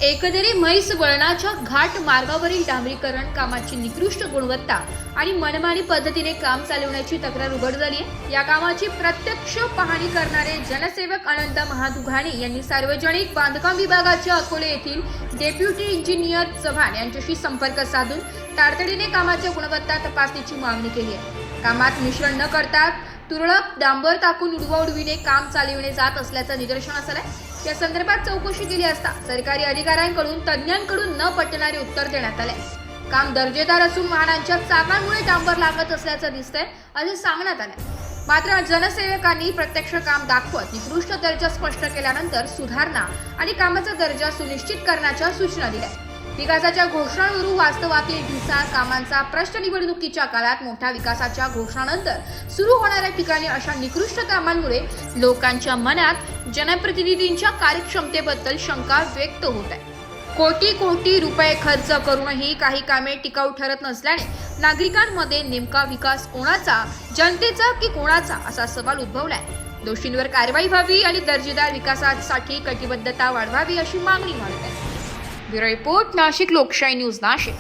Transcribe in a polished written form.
एकंदरीत म्हैस वळणाच्या घाट मार्गावरील डांबरीकरण कामाची निकृष्ट गुणवत्ता आणि मनमानी पद्धतीने काम चालवण्याची तक्रार उघड झाली आहे। या कामाची प्रत्यक्ष पाहणी करणारे जनसेवक अनंत महादुघाणे यांनी सार्वजनिक बांधकाम विभागाच्या अकोले येथील डेप्युटी इंजिनियर चव्हाण यांच्याशी संपर्क साधून तातडीने कामाच्या गुणवत्ता तपासणीची मागणी केली आहे। कामात मिश्रण न करता तुरळक डांबर टाकून उडवाउडवीने काम चालविले जात असल्याचं निदर्शनास आलंय। या संदर्भात चौकशी केली असता सरकारी अधिकाऱ्यांकडून तज्ञांकडून न पटणारे उत्तर देण्यात आले। काम दर्जेदार असून वाहनांच्या चाकांमुळे डांबर लागत असल्याचं दिसतंय असे सांगण्यात आले। मात्र जनसेवकांनी प्रत्यक्ष काम दाखवत निकृष्ट दर्जा स्पष्ट केल्यानंतर सुधारणा आणि कामाचा दर्जा सुनिश्चित करण्याच्या सूचना दिल्या। विकासाच्या घोषणांवरून वास्तवातील ढिसाळ कामांचा प्रश्न निवडणुकीच्या काळात मोठ्या विकासाच्या घोषणानंतर सुरू होणाऱ्या ठिकाणी अशा निकृष्ट कामांमुळे लोकांच्या मनात जनप्रतिनिधींच्या कार्यक्षमतेबद्दल शंका व्यक्त होत आहे। कोटी रुपये खर्च करूनही काही कामे टिकाऊ ठरत नसल्याने नागरिकांमध्ये नेमका विकास कोणाचा, जनतेचा की कोणाचा असा सवाल उद्भवलाय। दोषींवर कारवाई व्हावी आणि दर्जेदार विकासासाठी कटिबद्धता वाढवावी अशी मागणी मानत आहे। ब्युरो रिपोर्ट, नाशिक लोकशाही न्यूज, नाशिक।